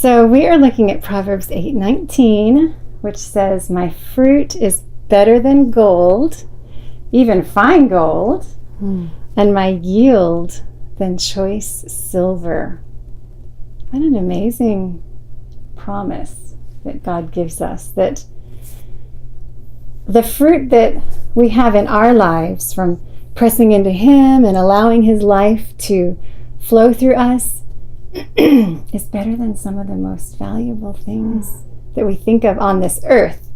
So we are looking at Proverbs 8:19, which says, "My fruit is better than gold, even fine gold, and my yield than choice silver." What an amazing promise that God gives us, that the fruit that we have in our lives from pressing into Him and allowing His life to flow through us is better than some of the most valuable things that we think of on this earth.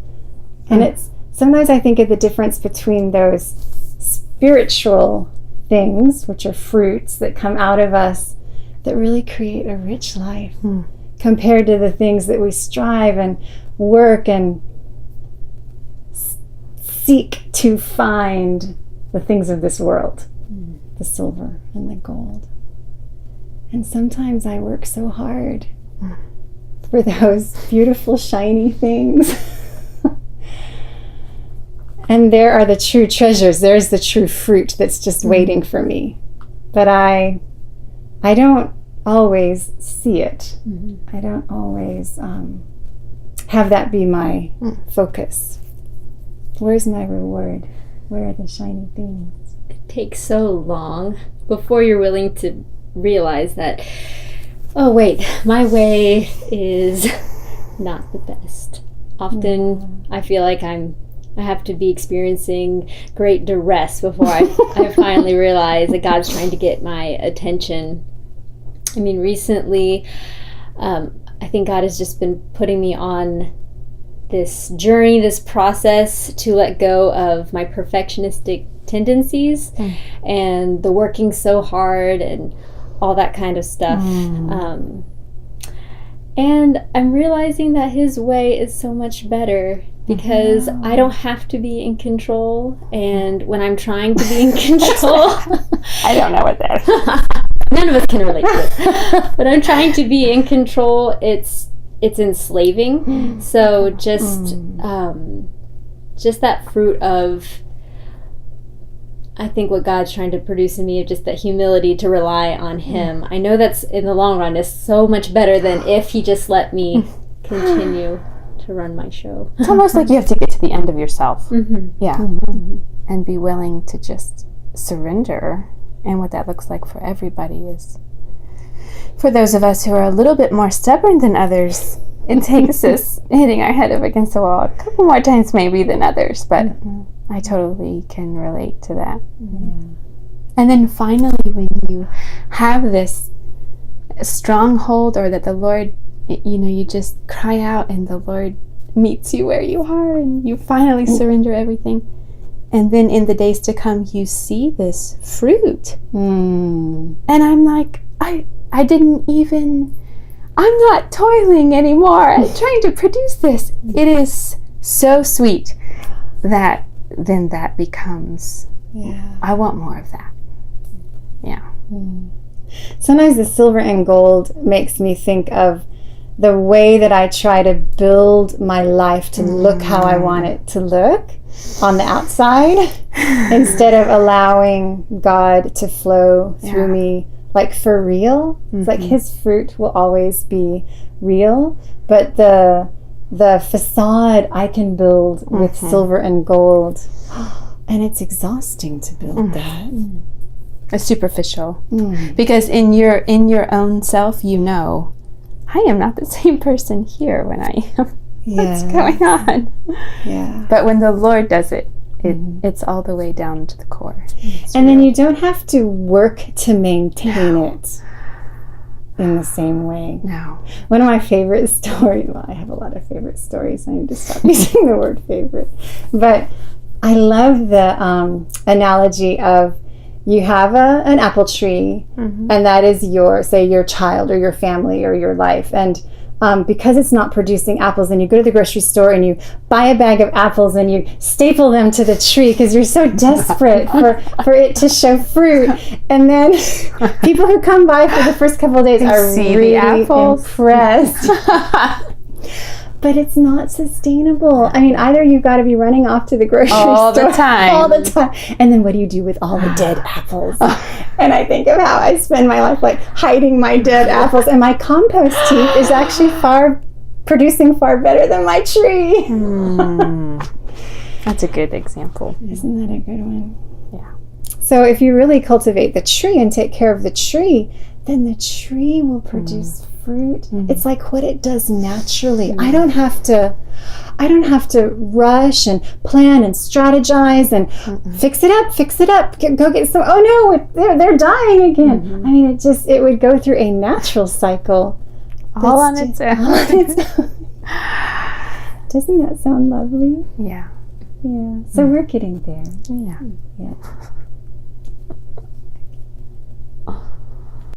And it's sometimes I think of the difference between those spiritual things, which are fruits that come out of us that really create a rich life, compared to the things that we strive and work and seek to find, the things of this world, the silver and the gold. And sometimes I work so hard for those beautiful, shiny things. And there are the true treasures. There's the true fruit that's just waiting for me. But I don't always see it. I don't always have that be my focus. Where's my reward? Where are the shiny things? It takes so long before you're willing to realize that, oh wait, my way is not the best. Often I feel like I have to be experiencing great duress before I finally realize that God's trying to get my attention. I mean, recently, I think God has just been putting me on this journey, this process to let go of my perfectionistic tendencies and the working so hard and all that kind of stuff. And I'm realizing that His way is so much better because I don't have to be in control. And when I'm trying to be in control, I don't know what that is. None of us can relate to it. But I'm trying to be in control. It's enslaving. So just that fruit of, I think what God's trying to produce in me, of just that humility to rely on Him. I know that's in the long run is so much better than if He just let me continue to run my show. It's almost like you have to get to the end of yourself. And be willing to just surrender. And what that looks like for everybody is, for those of us who are a little bit more stubborn than others, it takes us hitting our head up against the wall a couple more times maybe than others, but I totally can relate to that. And then finally, when you have this stronghold, or that the Lord, you just cry out and the Lord meets you where you are and you finally surrender everything. And then in the days to come, you see this fruit. And I'm like, I didn't even, I'm not toiling anymore trying to produce this. It is so sweet that then that becomes, I want more of that. Sometimes the silver and gold makes me think of the way that I try to build my life to look how I want it to look on the outside, instead of allowing God to flow through me, like for real. It's like His fruit will always be real, but the facade I can build with silver and gold, and it's exhausting to build that. It's superficial, because in your own self, I am not the same person here when I am. What's going on? But when the Lord does it, it's all the way down to the core. And then you don't have to work to maintain it in the same way. No. One of my favorite stories, well, I have a lot of favorite stories. I need to stop using the word favorite. But I love the analogy of, you have an apple tree, and that is your child or your family or your life. And because it's not producing apples, and you go to the grocery store and you buy a bag of apples and you staple them to the tree because you're so desperate for it to show fruit. And then people who come by for the first couple of days are really impressed. But it's not sustainable. I mean, either you've got to be running off to the grocery store all the time. And then what do you do with all the dead apples? And I think of how I spend my life like hiding my dead apples. And my compost heap is actually producing far better than my tree. That's a good example. Isn't that a good one? Yeah. So if you really cultivate the tree and take care of the tree, then the tree will produce fruit. It's like what it does naturally. I don't have to rush and plan and strategize and fix it up. Go get some. Oh no, they're dying again. I mean, it would go through a natural cycle. All on its own. Doesn't that sound lovely? Yeah. Yeah. So we're getting there. Yeah. Yeah.